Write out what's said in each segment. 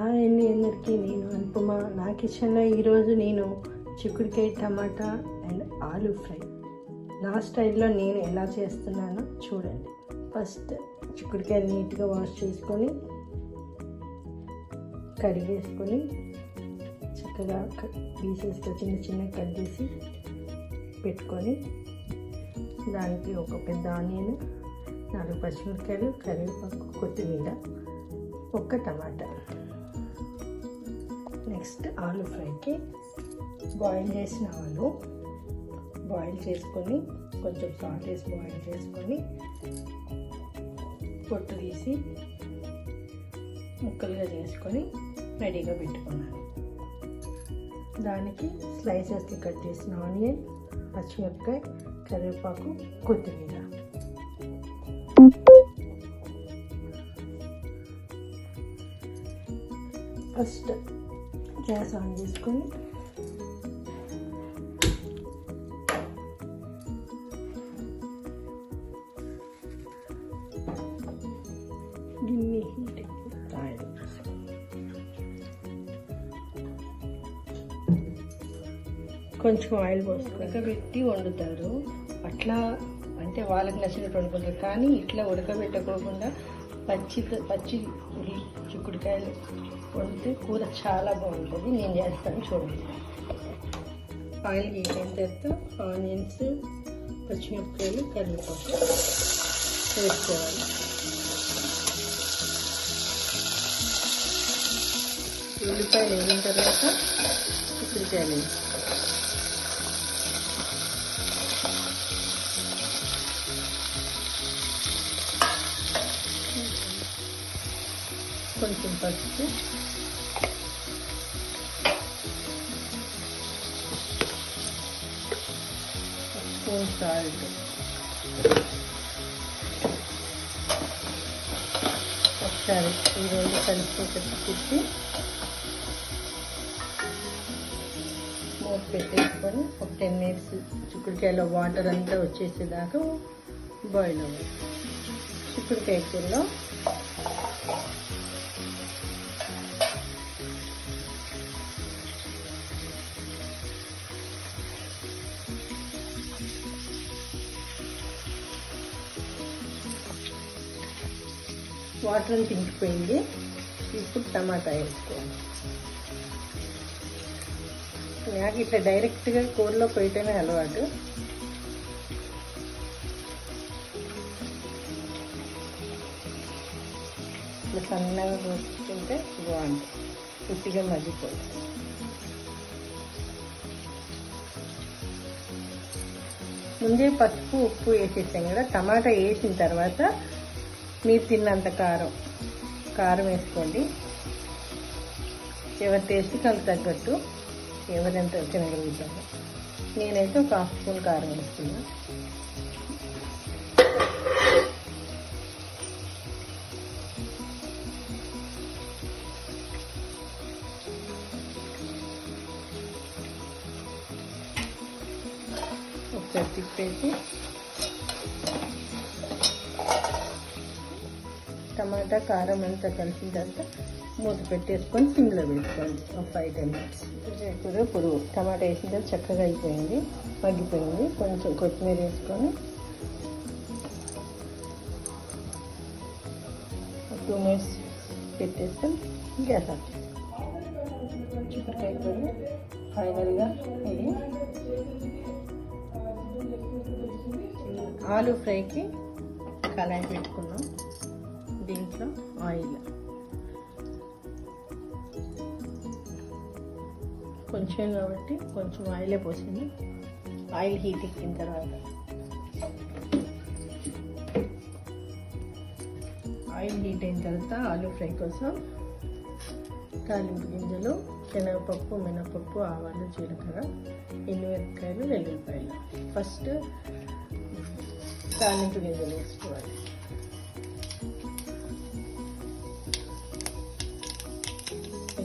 Hi అండి అందరికీ, నేను అనుపమ. నా కిచెన్లో ఈరోజు నేను చిక్కుడుకాయ టమాటా అండ్ ఆలూ ఫ్రై నా స్టైల్లో నేను ఎలా చేస్తున్నానో చూడండి. ఫస్ట్ చిక్కుడుకాయ నీట్గా వాష్ చేసుకొని కడిగేసుకొని చక్కగా పీసెస్గా చిన్న చిన్న కట్ చేసి పెట్టుకొని దానికి ఒక పెద్ద ఆనియన్, 4 పచ్చిమిరపకాయలు, కరివేపాకు, కొత్తిమీర, ఒక టమాటా. నెక్స్ట్ ఆలూ ఫ్రైకి బాయిల్ చేసిన ఆలు బాయిల్ చేసుకొని కొంచెం సాల్ట్ వేసి బాయిల్ చేసుకొని పొట్టు తీసి ముక్కలుగా చేసుకొని రెడీగా పెట్టుకున్నాను. దానికి స్లైసెస్కి కట్ చేసిన ఆనియన్, పచ్చిమిరపకాయ, కరివేపాకు, కొత్తిమీర. ఫస్ట్ గ్యాస్ ఆన్ చేసుకొని గిన్నె హీట్ ఆయిల్ కొంచెం ఆయిల్ పోసుకొని ఉడకబెట్టి వండుతారు. అట్లా అంటే వాళ్ళకి నచ్చినట్టు వండుకుంటారు. కానీ ఇట్లా ఉడకబెట్టకోకుండా పచ్చి చిక్కుడుకాయలు వండితే కూర చాలా బాగుంటుంది. నేను చేస్తాను చూడండి. ఆయిల్ హీట్ అయిన తర్వాత ఆనియన్స్, పచ్చిమిరపకాయలు, కరివేపాకు వేసుకోవాలి. ఉల్లిపాయలు వేసిన తర్వాత చిక్కుడుకాయలు కొంచెం పసుపు, స్పూన్ సాల్ట్, ఒకసారి ఈ రోజు కలిసి తిప్పి మూత పెట్టేసుకొని ఒక 10 minutes చిక్కుడుకాయలో వాటర్ అంతా వచ్చేసేదాకా బాయిల్ అవ్వాలి. చిక్కుడుకాయ కూరలో వాటర్ అంతా ఇంకిపోయింది. ఇప్పుడు టమాటా వేసుకోవాలి. నాకు ఇట్లా డైరెక్ట్గా కూరలో పోయితేనే అలవాటు. ఇట్లా సన్నగా పోసుకుంటే బాగుంటుంది, ఉట్టిగా మగ్గిపోతుంది. ముందే పసుపు, ఉప్పు వేసేసాం కదా. టమాటా వేసిన తర్వాత మీరు తిన్నంత కారం వేసుకోండి. ఎవరి టేస్ట్కి అంత తగ్గట్టు ఎవరెంత తినగలుగుతారు. నేనైతే ఒక 1/2 స్పూన్ కారం వేస్తున్నా. ఒకసారి తిప్పేసి టమాటా కారం అంతా కలిసిన తర్వాత మూత పెట్టేసుకొని సిమ్లో పెట్టుకోండి ఒక 5-10 minutes. పురుగు టమాటా వేసిన తర్వాత చక్కగా అయిపోయింది, మగ్గిపోయింది. కొంచెం కొత్తిమీర వేసుకొని 2 minutes పెట్టేస్తాం. Gas off. చిక్కుడుకాయ కూర ఫైనల్గా ఇది. ఆలూ ఫ్రైకి కళాయి పెట్టుకున్నాం. దీంట్లో ఆయిల్ కొంచెం కాబట్టి కొంచెం ఆయిలే పోసింది. ఆయిల్ హీట్ ఎక్కిన తర్వాత ఆయిల్ హీట్ అయిన తర్వాత ఆలూ ఫ్రై కోసం తాలింపు గింజలు, శనగపప్పు, మినపప్పు, ఆవాలు, జీలకర్ర, ఎండుమిరపకాయలు, వెల్లుల్లిపాయలు. ఫస్ట్ తాలింపు గింజలు వేసుకోవాలి.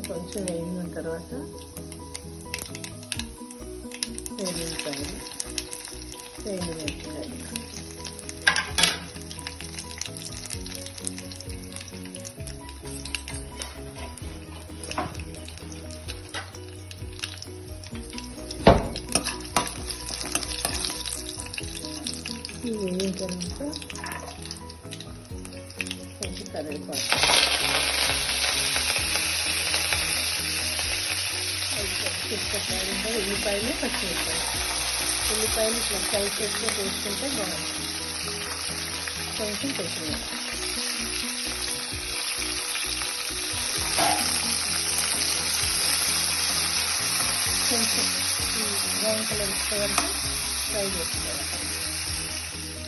కొంచెం వేగిన తర్వాత వెల్లుల్లిపాయలు, ఎండుమిరపకాయలు, ఇవి వేగిన తర్వాత కొంచెం కరివేపాకు, ఉల్లిపాయలు, పచ్చిమిరపకాయలు. ఉల్లిపాయలు ఇట్లా ఫ్రై చేస్తే వేసుకుంటే బాగుంటుంది. కొంచెం కొత్తిమీర, కొంచెం బ్రౌన్ కలర్ వచ్చే వరకు ఫ్రై చేసుకోవాలి.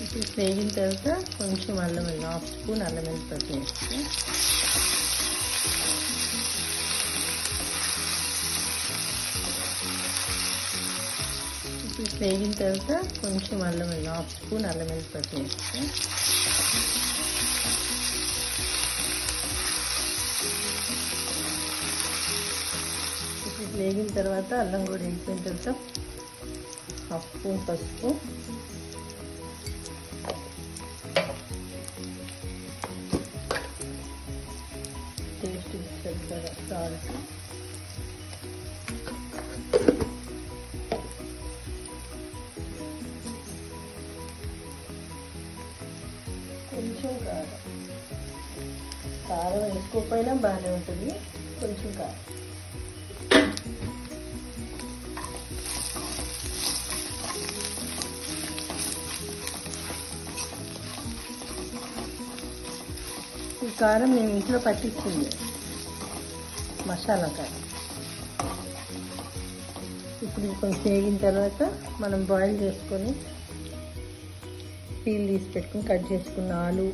ఇప్పుడు వేగిన తర్వాత కొంచెం అల్లం వెల్లుల్లి, 1/2 స్పూన్ అల్లం వెల్లుల్లి పేస్ట్ వేసి ఇప్పుడు వేగిన తర్వాత కొంచెం అల్లం వెల్లుల్లి, 1/2 స్పూన్ అల్లం వెల్లుల్లి పేస్ట్ వేసి ఇప్పుడు వేగిన తర్వాత అల్లం కూడా వేగిపోయిన తర్వాత 1/2 స్పూన్ పసుపు, టేస్ట్ సరిపడా సాల్ట్, కొంచెం కారం. కారం వేసుకోకపోయినా బాగానే ఉంటుంది, కొంచెం కారం. ఈ కారం నేను ఇంట్లో పట్టించింది, మసాలా కారం. ఇప్పుడు ఇది కొంచెం వేగిన తర్వాత మనం బాయిల్ చేసుకొని పీల్ తీసి పెట్టుకుని కట్ చేసుకున్న ఆలు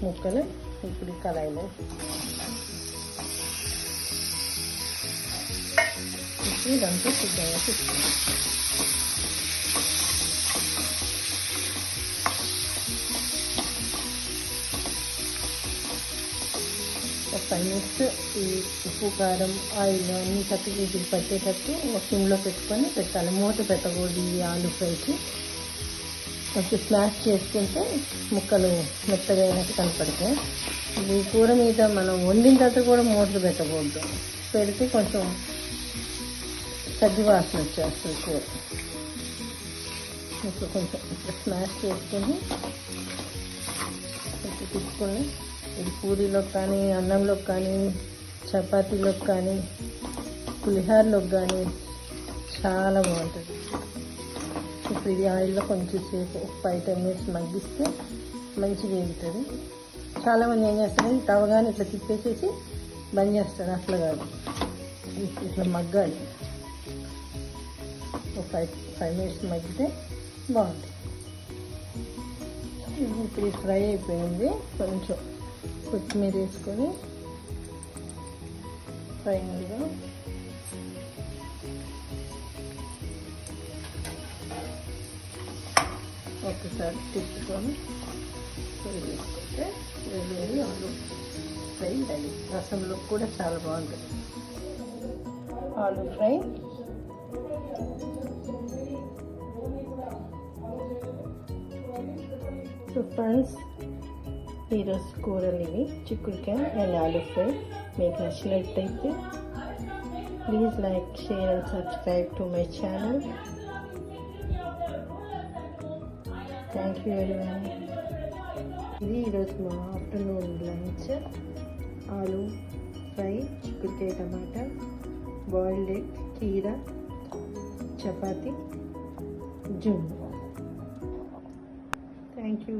ముక్కలు ఇప్పుడు కళాయిలో ఇప్పుడు ఇదంతా శుద్ధంగా తీసుకుంటాం. ఒక 5 minutes ఈ ఉప్పు, కారం, ఆయిల్ అన్నీ వీటికి పట్టేటట్టు ఒక సిమ్లో పెట్టుకొని పెట్టాలి. మూత పెట్టకూడదు. ఈ ఆలు ఫ్రైకి కొంచెం స్మాష్ చేసుకుంటే ముక్కలు మెత్తగా అయినట్టు కనపడతాయి. ఈ కూర మీద మనం వండిన తర్వాత కూడా మూత పెట్టకూడదు, పెడితే కొంచెం సద్ది వాసన వచ్చేస్తుంది కూర. ఇప్పుడు కొంచెం స్మాష్ చేసుకొని కొంచెం తీసుకొని ఇది పూరీలోకి కానీ, అన్నంలోకి కానీ, చపాతీలోకి కానీ, పులిహోరలోకి కానీ చాలా బాగుంటుంది. ఇప్పుడు ఇది ఆయిల్లో కొంచెం సేపు 5-10 minutes మగ్గిస్తే మంచిగా వేగుతుంది. చాలామంది ఏం చేస్తారు, తవగానే ఇట్లా తిప్పేసేసి బంద్ చేస్తారు. అట్లా కాదు, ఇట్లా మగ్గాలి. ఒక 5 minutes మగ్గితే బాగుంటుంది. ఇప్పుడు ఫ్రై అయిపోయింది. కొంచెం కొత్తిమీర వేసుకొని ఫైనల్గా ఒకసారి తిప్పుకొని ఫ్రై చేసుకుంటే వేడి ఆలు ఫ్రై రెడీ. రసంలో కూడా చాలా బాగుంటుంది ఆలు ఫ్రై. సో ఫ్రెండ్స్, ఈరోజు కూరలు ఇవి, చిక్కుడుకాయ అండ్ ఆలు ఫ్రై. మీకు నచ్చినట్టయితే please like, share and subscribe to my channel. Thank you everyone. ఇది ఈరోజు మా ఆఫ్టర్నూన్ లంచ్. ఆలు ఫ్రై, చిక్కుడుకాయ టమాటా, బాయిల్డ్ ఎగ్, కీర, చపాతి, జున్ను. Thank you.